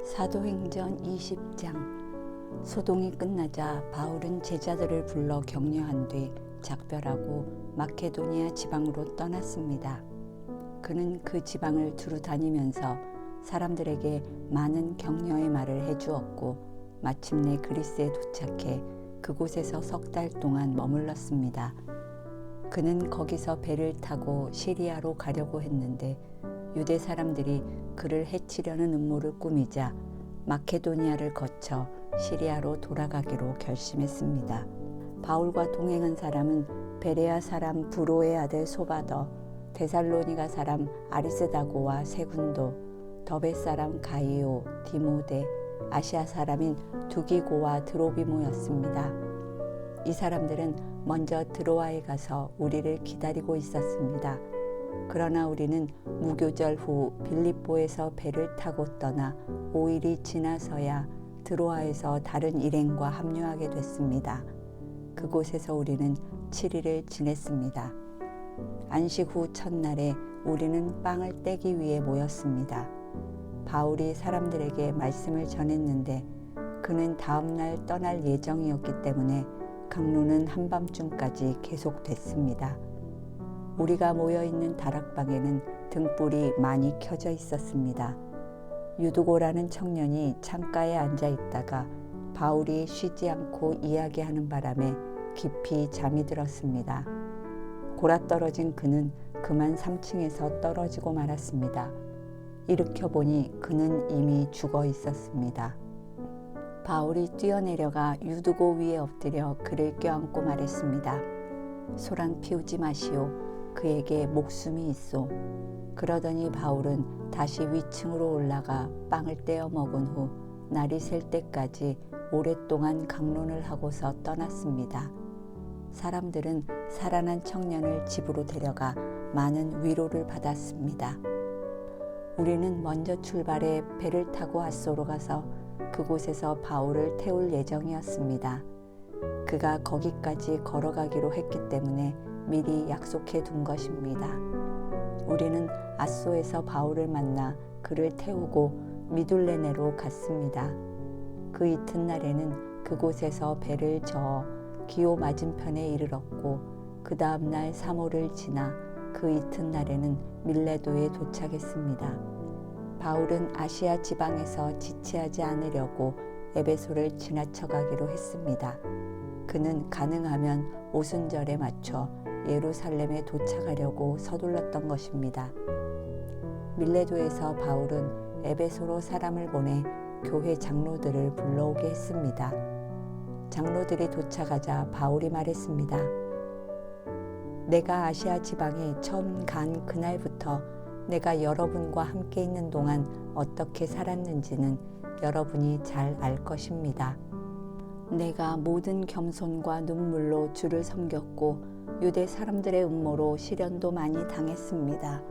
사도행전 20장. 소동이 끝나자 바울은 제자들을 불러 격려한 뒤 작별하고 마케도니아 지방으로 떠났습니다. 그는 그 지방을 두루 다니면서 사람들에게 많은 격려의 말을 해주었고 마침내 그리스에 도착해 그곳에서 석 달 동안 머물렀습니다. 그는 거기서 배를 타고 시리아로 가려고 했는데 유대 사람들이 그를 해치려는 음모를 꾸미자 마케도니아를 거쳐 시리아로 돌아가기로 결심했습니다. 바울과 동행한 사람은 베레아 사람 브로의 아들 소바더, 데살로니가 사람 아리스다고와 세군도, 더베 사람 가이오, 디모데, 아시아 사람인 두기고와 드로비모였습니다. 이 사람들은 먼저 드로아에 가서 우리를 기다리고 있었습니다. 그러나 우리는 무교절 후 빌립보에서 배를 타고 떠나 5일이 지나서야 드로아에서 다른 일행과 합류하게 됐습니다. 그곳에서 우리는 7일을 지냈습니다. 안식 후 첫날에 우리는 빵을 떼기 위해 모였습니다. 바울이 사람들에게 말씀을 전했는데 그는 다음날 떠날 예정이었기 때문에 강론은 한밤중까지 계속됐습니다. 우리가 모여있는 다락방에는 등불이 많이 켜져 있었습니다. 유두고라는 청년이 창가에 앉아 있다가 바울이 쉬지 않고 이야기하는 바람에 깊이 잠이 들었습니다. 골아떨어진 그는 그만 3층에서 떨어지고 말았습니다. 일으켜 보니 그는 이미 죽어 있었습니다. 바울이 뛰어내려가 유두고 위에 엎드려 그를 껴안고 말했습니다. 소란 피우지 마시오. 그에게 목숨이 있소. 그러더니 바울은 다시 위층으로 올라가 빵을 떼어 먹은 후 날이 셀 때까지 오랫동안 강론을 하고서 떠났습니다. 사람들은 살아난 청년을 집으로 데려가 많은 위로를 받았습니다. 우리는 먼저 출발해 배를 타고 아소로 가서 그곳에서 바울을 태울 예정이었습니다. 그가 거기까지 걸어가기로 했기 때문에 미리 약속해 둔 것입니다. 우리는 아소에서 바울을 만나 그를 태우고 미둘레네로 갔습니다. 그 이튿날에는 그곳에서 배를 저어 기오 맞은편에 이르렀고 그 다음날 3호를 지나 그 이튿날에는 밀레도에 도착했습니다. 바울은 아시아 지방에서 지체하지 않으려고 에베소를 지나쳐 가기로 했습니다. 그는 가능하면 오순절에 맞춰 예루살렘에 도착하려고 서둘렀던 것입니다. 밀레도에서 바울은 에베소로 사람을 보내 교회 장로들을 불러오게 했습니다. 장로들이 도착하자 바울이 말했습니다. 내가 아시아 지방에 처음 간 그날부터 내가 여러분과 함께 있는 동안 어떻게 살았는지는 여러분이 잘 알 것입니다. 내가 모든 겸손과 눈물로 주를 섬겼고 유대 사람들의 음모로 시련도 많이 당했습니다.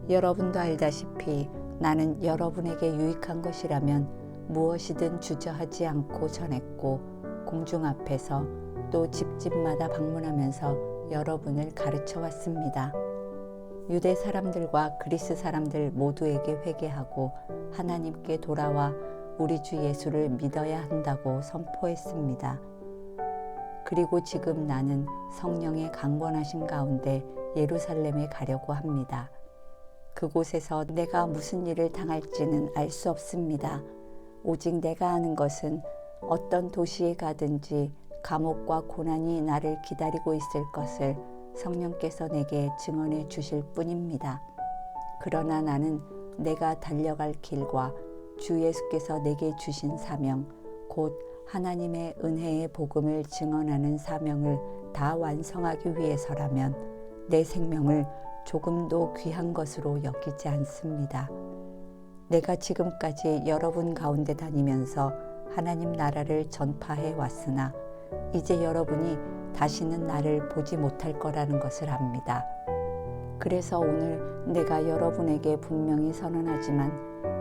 여러분도 알다시피 나는 여러분에게 유익한 것이라면 무엇이든 주저하지 않고 전했고 공중 앞에서 또 집집마다 방문하면서 여러분을 가르쳐 왔습니다. 유대 사람들과 그리스 사람들 모두에게 회개하고 하나님께 돌아와 우리 주 예수를 믿어야 한다고 선포했습니다. 그리고 지금 나는 성령의 강권하신 가운데 예루살렘에 가려고 합니다. 그곳에서 내가 무슨 일을 당할지는 알 수 없습니다. 오직 내가 아는 것은 어떤 도시에 가든지 감옥과 고난이 나를 기다리고 있을 것을 성령께서 내게 증언해 주실 뿐입니다. 그러나 나는 내가 달려갈 길과 주 예수께서 내게 주신 사명, 곧 하나님의 은혜의 복음을 증언하는 사명을 다 완성하기 위해서라면 내 생명을 조금도 귀한 것으로 여기지 않습니다. 내가 지금까지 여러분 가운데 다니면서 하나님 나라를 전파해 왔으나 이제 여러분이 다시는 나를 보지 못할 거라는 것을 압니다. 그래서 오늘 내가 여러분에게 분명히 선언하지만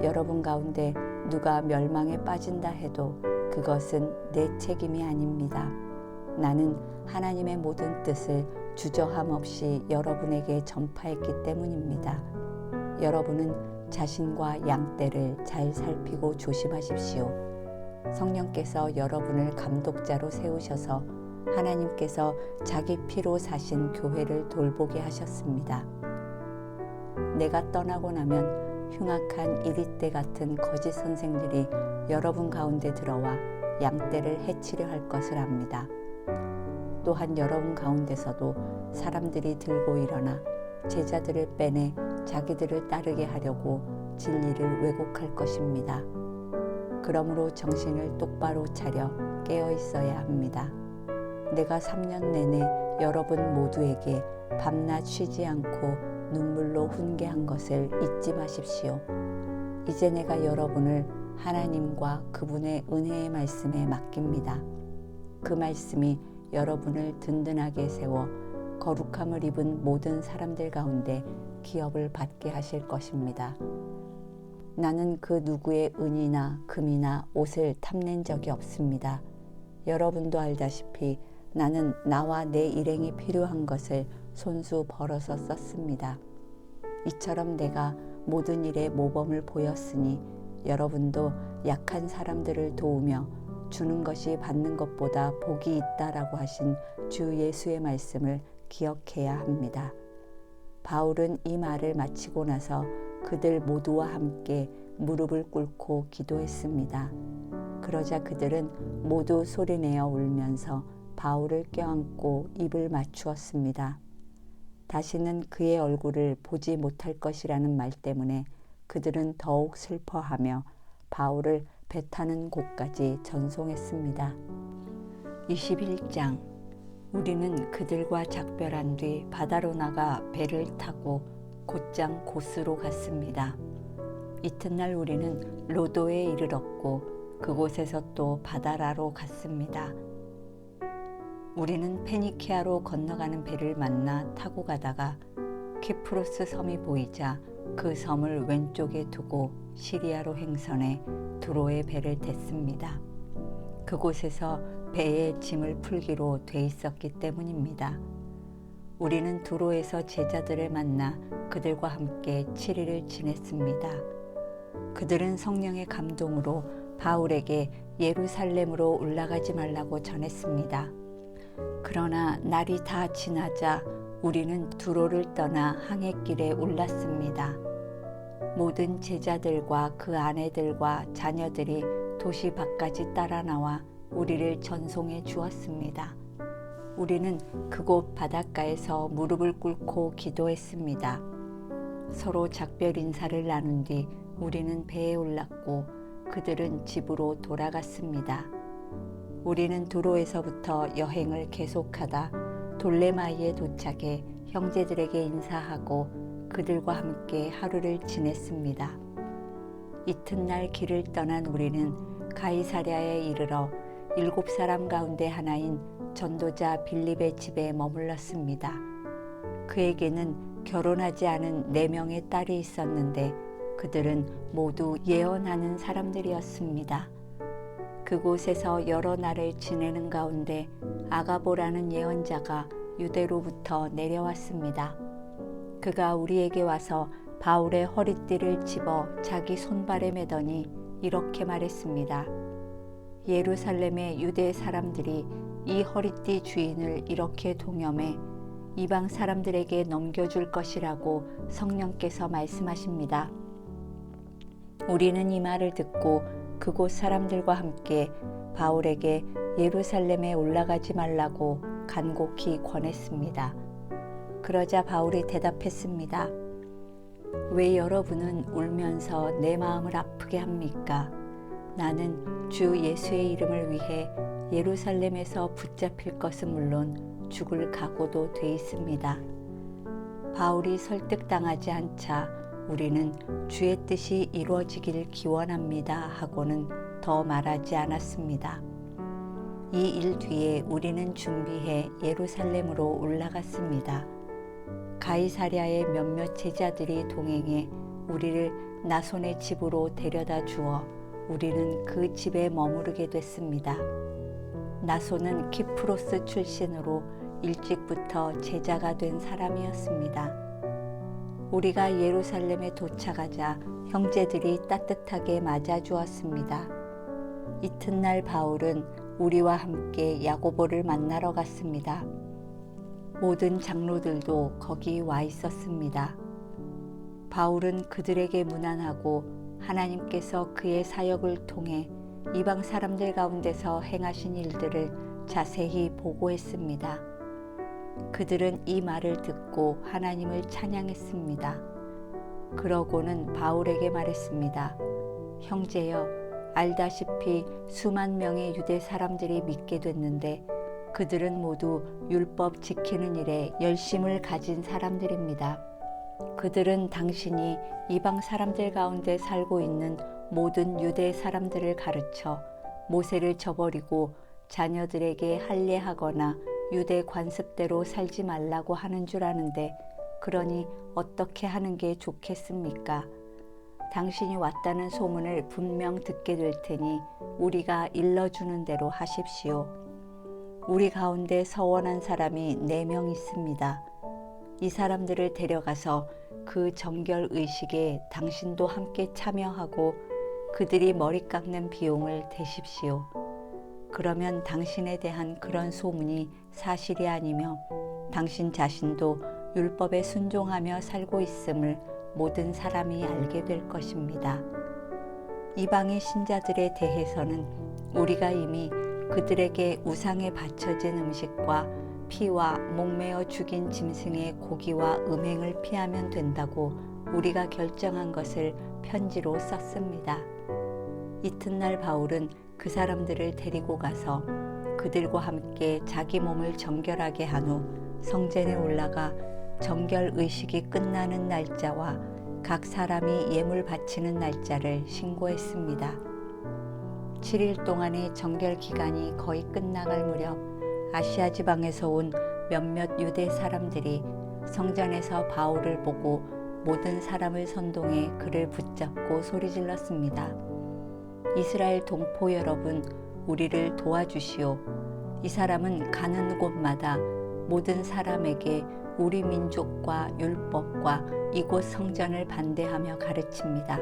여러분 가운데 누가 멸망에 빠진다 해도 그것은 내 책임이 아닙니다. 나는 하나님의 모든 뜻을 주저함 없이 여러분에게 전파했기 때문입니다. 여러분은 자신과 양떼를 잘 살피고 조심하십시오. 성령께서 여러분을 감독자로 세우셔서 하나님께서 자기 피로 사신 교회를 돌보게 하셨습니다. 내가 떠나고 나면 흉악한 이리떼 같은 거짓 선생들이 여러분 가운데 들어와 양떼를 해치려 할 것을 압니다. 또한 여러분 가운데서도 사람들이 들고 일어나 제자들을 빼내 자기들을 따르게 하려고 진리를 왜곡할 것입니다. 그러므로 정신을 똑바로 차려 깨어 있어야 합니다. 내가 3년 내내 여러분 모두에게 밤낮 쉬지 않고 눈물로 훈계한 것을 잊지 마십시오. 이제 내가 여러분을 하나님과 그분의 은혜의 말씀에 맡깁니다. 그 말씀이 여러분을 든든하게 세워 거룩함을 입은 모든 사람들 가운데 기업을 받게 하실 것입니다. 나는 그 누구의 은이나 금이나 옷을 탐낸 적이 없습니다. 여러분도 알다시피 나는 나와 내 일행이 필요한 것을 손수 벌어서 썼습니다. 이처럼 내가 모든 일에 모범을 보였으니 여러분도 약한 사람들을 도우며 주는 것이 받는 것보다 복이 있다라고 하신 주 예수의 말씀을 기억해야 합니다. 바울은 이 말을 마치고 나서 그들 모두와 함께 무릎을 꿇고 기도했습니다. 그러자 그들은 모두 소리내어 울면서 바울을 껴안고 입을 맞추었습니다. 다시는 그의 얼굴을 보지 못할 것이라는 말 때문에 그들은 더욱 슬퍼하며 바울을 배 타는 곳까지 전송했습니다. 21장 우리는 그들과 작별한 뒤 바다로 나가 배를 타고 곧장 고스로 갔습니다. 이튿날 우리는 로도에 이르렀고 그곳에서 또 바다라로 갔습니다. 우리는 페니키아로 건너가는 배를 만나 타고 가다가 키프로스 섬이 보이자 그 섬을 왼쪽에 두고 시리아로 행선해 두로에 배를 댔습니다. 그곳에서 배에 짐을 풀기로 돼 있었기 때문입니다. 우리는 두로에서 제자들을 만나 그들과 함께 7일을 지냈습니다. 그들은 성령의 감동으로 바울에게 예루살렘으로 올라가지 말라고 전했습니다. 그러나 날이 다 지나자 우리는 두로를 떠나 항해길에 올랐습니다. 모든 제자들과 그 아내들과 자녀들이 도시 밖까지 따라 나와 우리를 전송해 주었습니다. 우리는 그곳 바닷가에서 무릎을 꿇고 기도했습니다. 서로 작별 인사를 나눈 뒤 우리는 배에 올랐고 그들은 집으로 돌아갔습니다. 우리는 두로에서부터 여행을 계속하다 돌레마이에 도착해 형제들에게 인사하고 그들과 함께 하루를 지냈습니다. 이튿날 길을 떠난 우리는 가이사랴에 이르러 7사람 가운데 하나인 전도자 빌립의 집에 머물렀습니다. 그에게는 결혼하지 않은 4명의 딸이 있었는데 그들은 모두 예언하는 사람들이었습니다. 그곳에서 여러 날을 지내는 가운데 아가보라는 예언자가 유대로부터 내려왔습니다. 그가 우리에게 와서 바울의 허리띠를 집어 자기 손발에 매더니 이렇게 말했습니다. 예루살렘의 유대 사람들이 이 허리띠 주인을 이렇게 동염해 이방 사람들에게 넘겨줄 것이라고 성령께서 말씀하십니다. 우리는 이 말을 듣고 그곳 사람들과 함께 바울에게 예루살렘에 올라가지 말라고 간곡히 권했습니다. 그러자 바울이 대답했습니다. 왜 여러분은 울면서 내 마음을 아프게 합니까? 나는 주 예수의 이름을 위해 예루살렘에서 붙잡힐 것은 물론 죽을 각오도 돼 있습니다. 바울이 설득당하지 않자 우리는 주의 뜻이 이루어지길 기원합니다 하고는 더 말하지 않았습니다. 이 일 뒤에 우리는 준비해 예루살렘으로 올라갔습니다. 가이사랴의 몇몇 제자들이 동행해 우리를 나손의 집으로 데려다 주어 우리는 그 집에 머무르게 됐습니다. 나손은 키프로스 출신으로 일찍부터 제자가 된 사람이었습니다. 우리가 예루살렘에 도착하자 형제들이 따뜻하게 맞아주었습니다. 이튿날 바울은 우리와 함께 야고보를 만나러 갔습니다. 모든 장로들도 거기 와 있었습니다. 바울은 그들에게 문안하고 하나님께서 그의 사역을 통해 이방 사람들 가운데서 행하신 일들을 자세히 보고했습니다. 그들은 이 말을 듣고 하나님을 찬양했습니다. 그러고는 바울에게 말했습니다. 형제여, 알다시피 수만 명의 유대 사람들이 믿게 됐는데 그들은 모두 율법 지키는 일에 열심을 가진 사람들입니다. 그들은 당신이 이방 사람들 가운데 살고 있는 모든 유대 사람들을 가르쳐 모세를 저버리고 자녀들에게 할례하거나 유대 관습대로 살지 말라고 하는 줄 아는데 그러니 어떻게 하는 게 좋겠습니까? 당신이 왔다는 소문을 분명 듣게 될 테니 우리가 일러주는 대로 하십시오. 우리 가운데 서원한 사람이 4명 있습니다. 이 사람들을 데려가서 그 정결 의식에 당신도 함께 참여하고 그들이 머리 깎는 비용을 대십시오. 그러면 당신에 대한 그런 소문이 사실이 아니며 당신 자신도 율법에 순종하며 살고 있음을 모든 사람이 알게 될 것입니다. 이방의 신자들에 대해서는 우리가 이미 그들에게 우상에 바쳐진 음식과 피와 목매어 죽인 짐승의 고기와 음행을 피하면 된다고 우리가 결정한 것을 편지로 썼습니다. 이튿날 바울은 그 사람들을 데리고 가서 그들과 함께 자기 몸을 정결하게 한 후 성전에 올라가 정결 의식이 끝나는 날짜와 각 사람이 예물 바치는 날짜를 신고했습니다. 7일 동안의 정결 기간이 거의 끝나갈 무렵 아시아 지방에서 온 몇몇 유대 사람들이 성전에서 바울을 보고 모든 사람을 선동해 그를 붙잡고 소리질렀습니다. 이스라엘 동포 여러분, 우리를 도와주시오. 이 사람은 가는 곳마다 모든 사람에게 우리 민족과 율법과 이곳 성전을 반대하며 가르칩니다.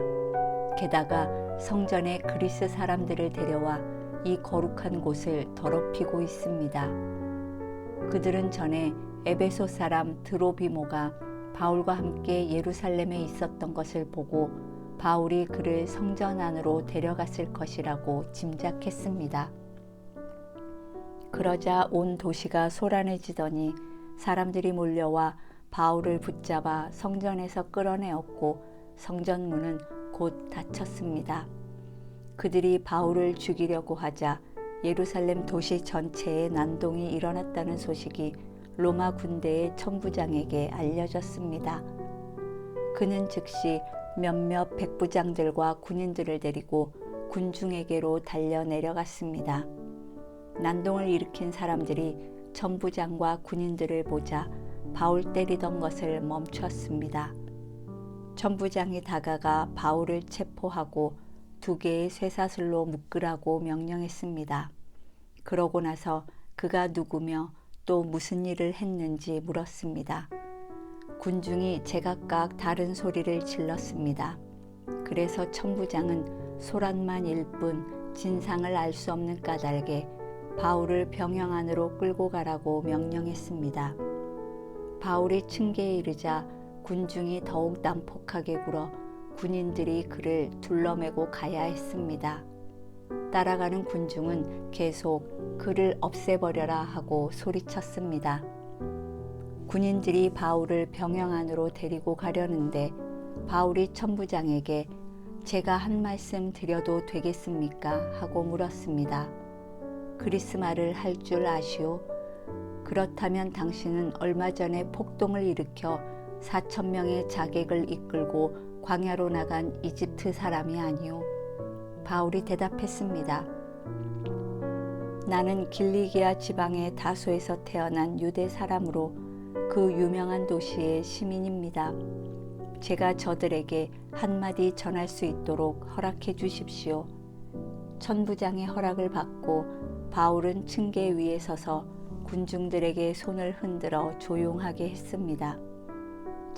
게다가 성전에 그리스 사람들을 데려와 이 거룩한 곳을 더럽히고 있습니다. 그들은 전에 에베소 사람 드로비모가 바울과 함께 예루살렘에 있었던 것을 보고 바울이 그를 성전 안으로 데려갔을 것이라고 짐작했습니다. 그러자 온 도시가 소란해지더니 사람들이 몰려와 바울을 붙잡아 성전에서 끌어내었고 성전 문은 곧 닫혔습니다. 그들이 바울을 죽이려고 하자 예루살렘 도시 전체에 난동이 일어났다는 소식이 로마 군대의 천부장에게 알려졌습니다. 그는 즉시 몇몇 백부장들과 군인들을 데리고 군중에게로 달려 내려갔습니다. 난동을 일으킨 사람들이 천부장과 군인들을 보자 바울 때리던 것을 멈췄습니다. 천부장이 다가가 바울을 체포하고 2개의 쇠사슬로 묶으라고 명령했습니다. 그러고 나서 그가 누구며 또 무슨 일을 했는지 물었습니다. 군중이 제각각 다른 소리를 질렀습니다. 그래서 천부장은 소란만 일뿐 진상을 알 수 없는 까닭에 바울을 병영 안으로 끌고 가라고 명령했습니다. 바울이 층계에 이르자 군중이 더욱 난폭하게 굴어 군인들이 그를 둘러매고 가야 했습니다. 따라가는 군중은 계속 그를 없애버려라 하고 소리쳤습니다. 군인들이 바울을 병영 안으로 데리고 가려는데 바울이 천부장에게 제가 한 말씀 드려도 되겠습니까? 하고 물었습니다. 그리스 말을 할 줄 아시오? 그렇다면 당신은 얼마 전에 폭동을 일으켜 4,000명의 자객을 이끌고 광야로 나간 이집트 사람이 아니오? 바울이 대답했습니다. 나는 길리기아 지방의 다소에서 태어난 유대 사람으로 그 유명한 도시의 시민입니다. 제가 저들에게 한마디 전할 수 있도록 허락해 주십시오. 천부장의 허락을 받고 바울은 층계 위에 서서 군중들에게 손을 흔들어 조용하게 했습니다.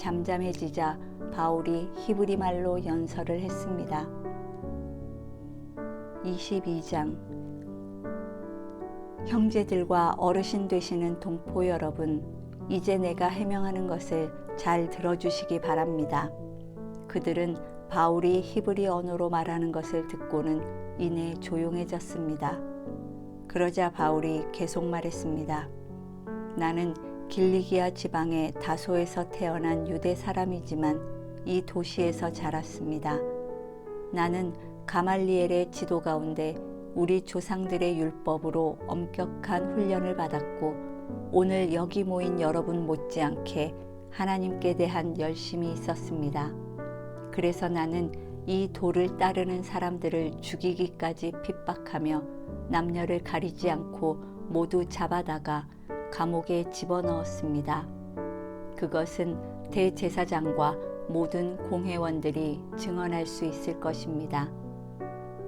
잠잠해지자 바울이 히브리 말로 연설을 했습니다. 22장. 형제들과 어르신 되시는 동포 여러분, 이제 내가 해명하는 것을 잘 들어주시기 바랍니다. 그들은 바울이 히브리 언어로 말하는 것을 듣고는 이내 조용해졌습니다. 그러자 바울이 계속 말했습니다. 나는 길리기아 지방의 다소에서 태어난 유대 사람이지만 이 도시에서 자랐습니다. 나는 가말리엘의 지도 가운데 우리 조상들의 율법으로 엄격한 훈련을 받았고 오늘 여기 모인 여러분 못지않게 하나님께 대한 열심이 있었습니다. 그래서 나는 이 도를 따르는 사람들을 죽이기까지 핍박하며 남녀를 가리지 않고 모두 잡아다가 감옥에 집어넣었습니다. 그것은 대제사장과 모든 공회원들이 증언할 수 있을 것입니다.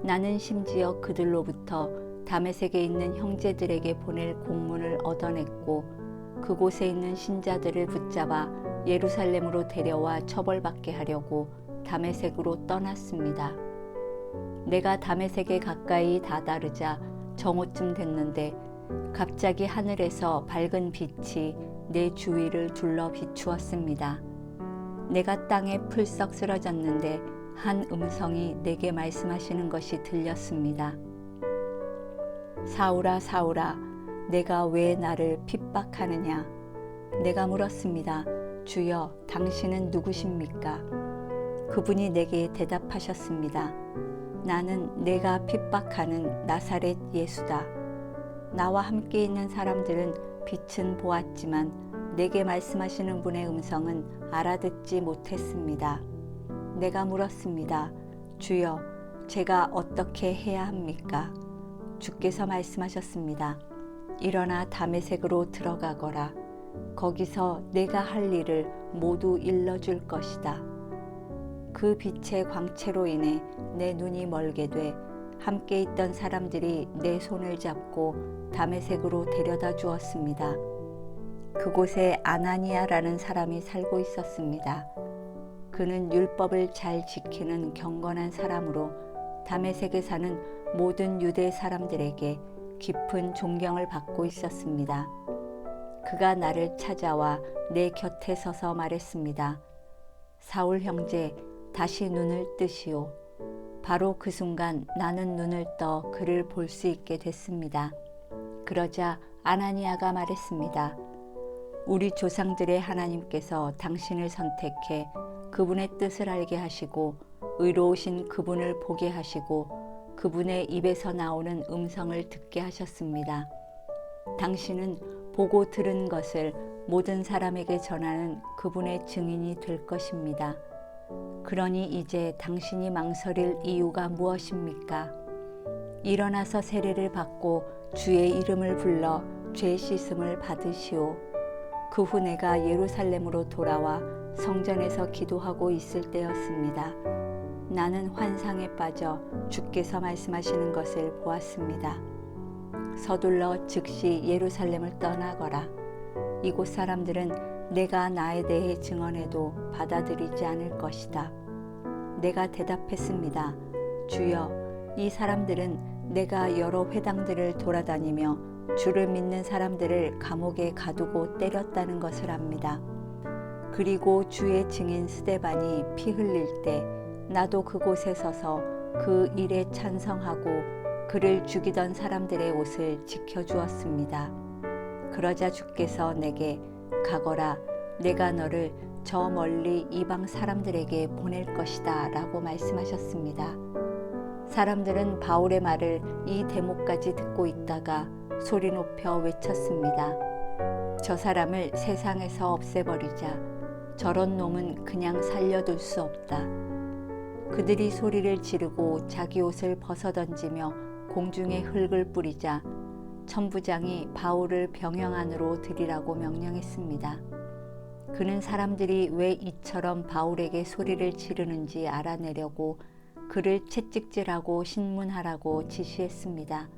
나는 심지어 그들로부터 다메섹에 있는 형제들에게 보낼 공문을 얻어냈고 그곳에 있는 신자들을 붙잡아 예루살렘으로 데려와 처벌받게 하려고 다메섹으로 떠났습니다. 내가 다메섹에 가까이 다다르자 정오쯤 됐는데 갑자기 하늘에서 밝은 빛이 내 주위를 둘러 비추었습니다. 내가 땅에 풀썩 쓰러졌는데 한 음성이 내게 말씀하시는 것이 들렸습니다. 사울아, 사울아, 내가 왜 나를 핍박하느냐? 내가 물었습니다. 주여, 당신은 누구십니까? 그분이 내게 대답하셨습니다. 나는 내가 핍박하는 나사렛 예수다. 나와 함께 있는 사람들은 빛은 보았지만 내게 말씀하시는 분의 음성은 알아듣지 못했습니다. 내가 물었습니다. 주여, 제가 어떻게 해야 합니까? 주께서 말씀하셨습니다. 일어나 다메섹으로 들어가거라. 거기서 내가 할 일을 모두 일러줄 것이다. 그 빛의 광채로 인해 내 눈이 멀게 돼 함께 있던 사람들이 내 손을 잡고 다메섹으로 데려다 주었습니다. 그곳에 아나니아라는 사람이 살고 있었습니다. 그는 율법을 잘 지키는 경건한 사람으로 다메섹에 사는 모든 유대 사람들에게 깊은 존경을 받고 있었습니다. 그가 나를 찾아와 내 곁에 서서 말했습니다. 사울 형제, 다시 눈을 뜨시오. 바로 그 순간 나는 눈을 떠 그를 볼 수 있게 됐습니다. 그러자 아나니아가 말했습니다. 우리 조상들의 하나님께서 당신을 선택해 그분의 뜻을 알게 하시고 의로우신 그분을 보게 하시고 그분의 입에서 나오는 음성을 듣게 하셨습니다. 당신은 보고 들은 것을 모든 사람에게 전하는 그분의 증인이 될 것입니다. 그러니 이제 당신이 망설일 이유가 무엇입니까? 일어나서 세례를 받고 주의 이름을 불러 죄 씻음을 받으시오. 그 후 내가 예루살렘으로 돌아와 성전에서 기도하고 있을 때였습니다. 나는 환상에 빠져 주께서 말씀하시는 것을 보았습니다. 서둘러 즉시 예루살렘을 떠나거라. 이곳 사람들은 내가 나에 대해 증언해도 받아들이지 않을 것이다. 내가 대답했습니다. 주여, 이 사람들은 내가 여러 회당들을 돌아다니며 주를 믿는 사람들을 감옥에 가두고 때렸다는 것을 압니다. 그리고 주의 증인 스데반이 피 흘릴 때 나도 그곳에 서서 그 일에 찬성하고 그를 죽이던 사람들의 옷을 지켜주었습니다. 그러자 주께서 내게 가거라, 내가 너를 저 멀리 이방 사람들에게 보낼 것이다 라고 말씀하셨습니다. 사람들은 바울의 말을 이 대목까지 듣고 있다가 소리 높여 외쳤습니다. 저 사람을 세상에서 없애버리자. 저런 놈은 그냥 살려둘 수 없다. 그들이 소리를 지르고 자기 옷을 벗어던지며 공중에 흙을 뿌리자 천부장이 바울을 병영 안으로 들이라고 명령했습니다. 그는 사람들이 왜 이처럼 바울에게 소리를 지르는지 알아내려고 그를 채찍질하고 신문하라고 지시했습니다.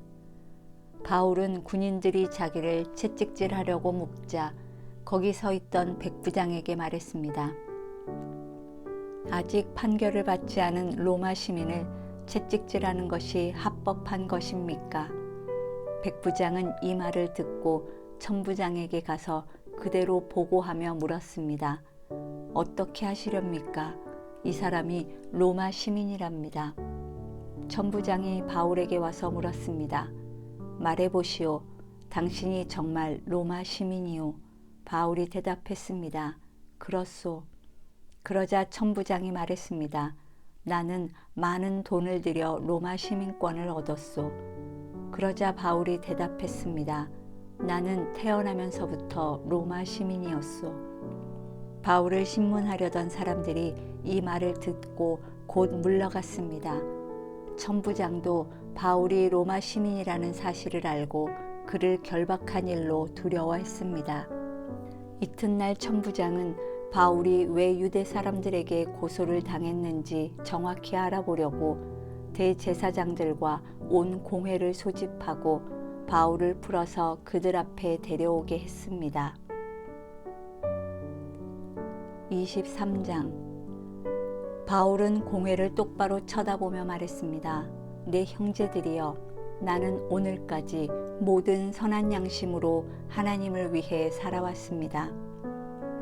바울은 군인들이 자기를 채찍질하려고 묶자 거기 서 있던 백부장에게 말했습니다. 아직 판결을 받지 않은 로마 시민을 채찍질하는 것이 합법한 것입니까? 백부장은 이 말을 듣고 천부장에게 가서 그대로 보고하며 물었습니다. 어떻게 하시렵니까? 이 사람이 로마 시민이랍니다. 천부장이 바울에게 와서 물었습니다. 말해보시오. 당신이 정말 로마 시민이오? 바울이 대답했습니다. 그렇소. 그러자 천부장이 말했습니다. 나는 많은 돈을 들여 로마 시민권을 얻었소. 그러자 바울이 대답했습니다. 나는 태어나면서부터 로마 시민이었소. 바울을 신문하려던 사람들이 이 말을 듣고 곧 물러갔습니다. 천부장도 바울이 로마 시민이라는 사실을 알고 그를 결박한 일로 두려워했습니다. 이튿날 천부장은 바울이 왜 유대 사람들에게 고소를 당했는지 정확히 알아보려고 대제사장들과 온 공회를 소집하고 바울을 풀어서 그들 앞에 데려오게 했습니다. 23장. 바울은 공회를 똑바로 쳐다보며 말했습니다. 내 형제들이여, 나는 오늘까지 모든 선한 양심으로 하나님을 위해 살아왔습니다.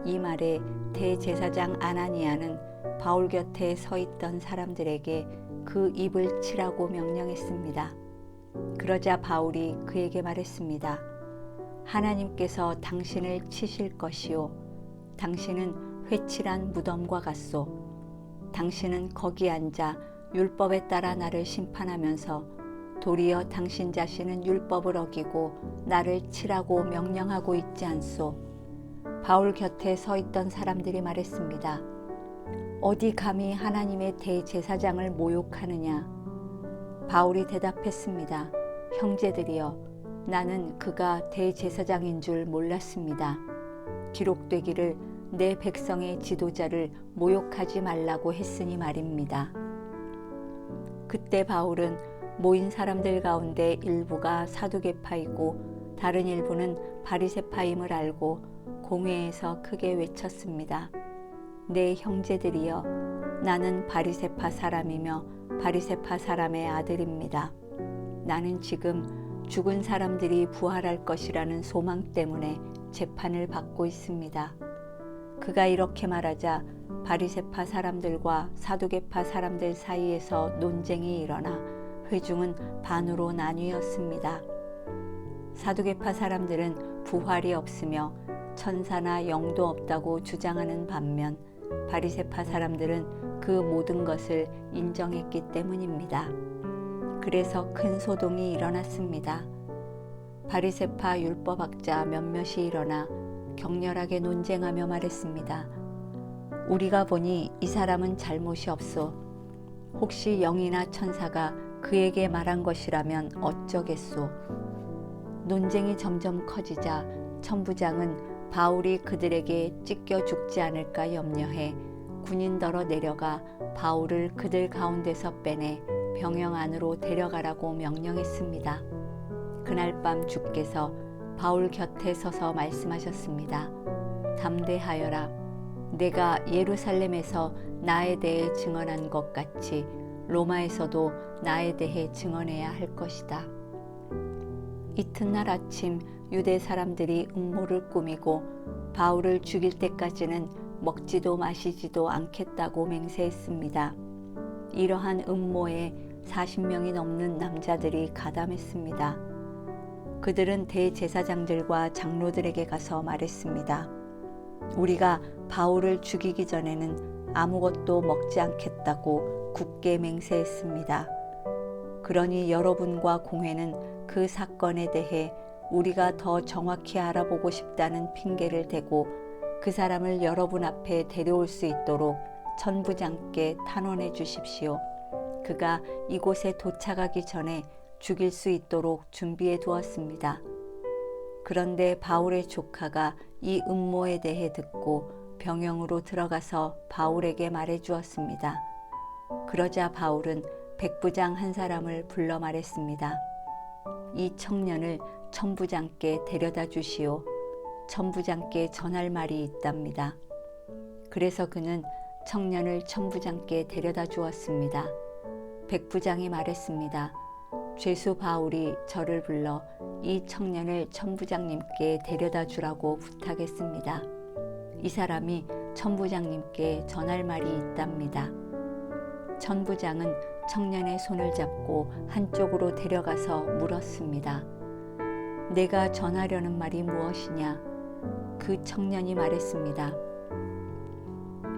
이 말에 대제사장 아나니아는 바울 곁에 서 있던 사람들에게 그 입을 치라고 명령했습니다. 그러자 바울이 그에게 말했습니다. 하나님께서 당신을 치실 것이요. 당신은 회칠한 무덤과 같소. 당신은 거기 앉아 율법에 따라 나를 심판하면서 도리어 당신 자신은 율법을 어기고 나를 치라고 명령하고 있지 않소. 바울 곁에 서 있던 사람들이 말했습니다. 어디 감히 하나님의 대제사장을 모욕하느냐? 바울이 대답했습니다. 형제들이여, 나는 그가 대제사장인 줄 몰랐습니다. 기록되기를 내 백성의 지도자를 모욕하지 말라고 했으니 말입니다. 그때 바울은 모인 사람들 가운데 일부가 사두개파이고 다른 일부는 바리새파임을 알고 공회에서 크게 외쳤습니다. 내 형제들이여, 나는 바리새파 사람이며 바리새파 사람의 아들입니다. 나는 지금 죽은 사람들이 부활할 것이라는 소망 때문에 재판을 받고 있습니다. 그가 이렇게 말하자 바리새파 사람들과 사두개파 사람들 사이에서 논쟁이 일어나 회중은 반으로 나뉘었습니다. 사두개파 사람들은 부활이 없으며 천사나 영도 없다고 주장하는 반면 바리새파 사람들은 그 모든 것을 인정했기 때문입니다. 그래서 큰 소동이 일어났습니다. 바리새파 율법학자 몇몇이 일어나 격렬하게 논쟁하며 말했습니다. 우리가 보니 이 사람은 잘못이 없소. 혹시 영이나 천사가 그에게 말한 것이라면 어쩌겠소. 논쟁이 점점 커지자 천부장은 바울이 그들에게 찢겨 죽지 않을까 염려해 군인더러 내려가 바울을 그들 가운데서 빼내 병영 안으로 데려가라고 명령했습니다. 그날 밤 주께서 바울 곁에 서서 말씀하셨습니다. 담대하여라. 내가 예루살렘에서 나에 대해 증언한 것 같이 로마에서도 나에 대해 증언해야 할 것이다. 이튿날 아침 유대 사람들이 음모를 꾸미고 바울을 죽일 때까지는 먹지도 마시지도 않겠다고 맹세했습니다. 이러한 음모에 40명이 넘는 남자들이 가담했습니다. 그들은 대제사장들과 장로들에게 가서 말했습니다. 우리가 바울을 죽이기 전에는 아무것도 먹지 않겠다고 굳게 맹세했습니다. 그러니 여러분과 공회는 그 사건에 대해 우리가 더 정확히 알아보고 싶다는 핑계를 대고 그 사람을 여러분 앞에 데려올 수 있도록 천부장께 탄원해 주십시오. 그가 이곳에 도착하기 전에 죽일 수 있도록 준비해 두었습니다. 그런데 바울의 조카가 이 음모에 대해 듣고 병영으로 들어가서 바울에게 말해 주었습니다. 그러자 바울은 백부장 한 사람을 불러 말했습니다. 이 청년을 천부장께 데려다 주시오. 천부장께 전할 말이 있답니다. 그래서 그는 청년을 천부장께 데려다 주었습니다. 백부장이 말했습니다. 죄수 바울이 저를 불러 이 청년을 천부장님께 데려다 주라고 부탁했습니다. 이 사람이 천부장님께 전할 말이 있답니다. 천부장은 청년의 손을 잡고 한쪽으로 데려가서 물었습니다. 내가 전하려는 말이 무엇이냐? 그 청년이 말했습니다.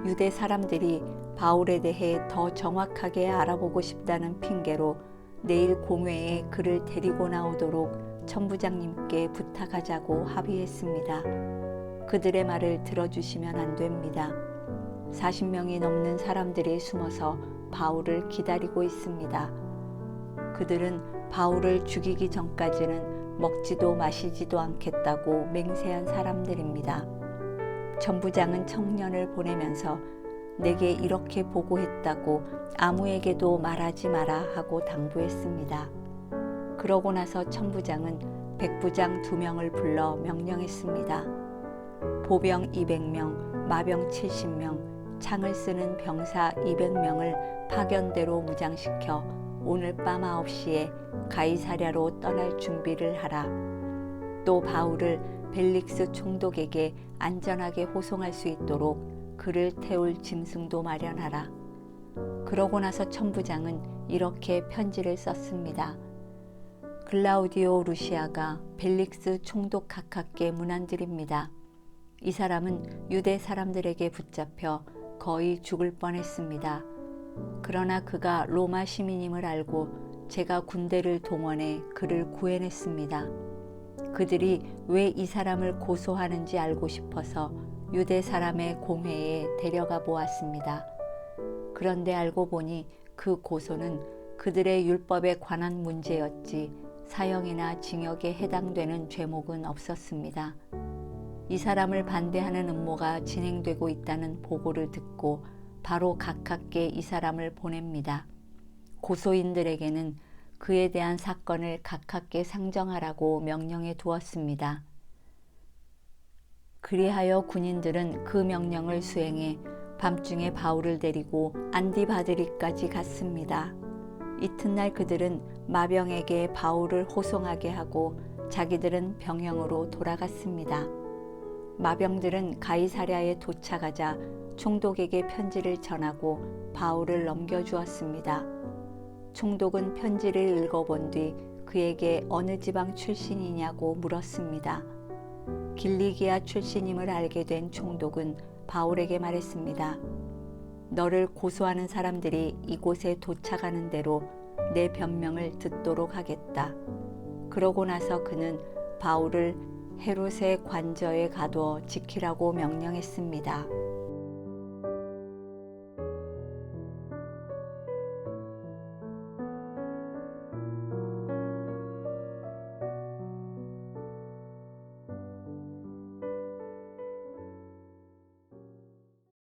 유대 사람들이 바울에 대해 더 정확하게 알아보고 싶다는 핑계로 내일 공회에 그를 데리고 나오도록 천부장님께 부탁하자고 합의했습니다. 그들의 말을 들어주시면 안 됩니다. 40명이 넘는 사람들이 숨어서 바울을 기다리고 있습니다. 그들은 바울을 죽이기 전까지는 먹지도 마시지도 않겠다고 맹세한 사람들입니다. 천부장은 청년을 보내면서 내게 이렇게 보고했다고 아무에게도 말하지 마라 하고 당부했습니다. 그러고 나서 천부장은 백부장 2명을 불러 명령했습니다. 보병 200명, 마병 70명, 창을 쓰는 병사 200명을 파견대로 무장시켜 오늘 밤 9시에 가이사랴로 떠날 준비를 하라. 또 바울을 벨릭스 총독에게 안전하게 호송할 수 있도록 그를 태울 짐승도 마련하라. 그러고 나서 천부장은 이렇게 편지를 썼습니다. 글라우디오 루시아가 벨릭스 총독 각하께 문안드립니다. 이 사람은 유대 사람들에게 붙잡혀 거의 죽을 뻔했습니다. 그러나 그가 로마 시민임을 알고 제가 군대를 동원해 그를 구해냈습니다. 그들이 왜 이 사람을 고소하는지 알고 싶어서 유대 사람의 공회에 데려가 보았습니다. 그런데 알고 보니 그 고소는 그들의 율법에 관한 문제였지 사형이나 징역에 해당되는 죄목은 없었습니다. 이 사람을 반대하는 음모가 진행되고 있다는 보고를 듣고 바로 각하께 이 사람을 보냅니다. 고소인들에게는 그에 대한 사건을 각하께 상정하라고 명령해 두었습니다. 그리하여 군인들은 그 명령을 수행해 밤중에 바울을 데리고 안디바드리까지 갔습니다. 이튿날 그들은 마병에게 바울을 호송하게 하고 자기들은 병영으로 돌아갔습니다. 마병들은 가이사랴에 도착하자 총독에게 편지를 전하고 바울을 넘겨주었습니다. 총독은 편지를 읽어본 뒤 그에게 어느 지방 출신이냐고 물었습니다. 길리기아 출신임을 알게 된 총독은 바울에게 말했습니다. 너를 고소하는 사람들이 이곳에 도착하는 대로 내 변명을 듣도록 하겠다. 그러고 나서 그는 바울을 헤롯의 관저에 가둬 지키라고 명령했습니다.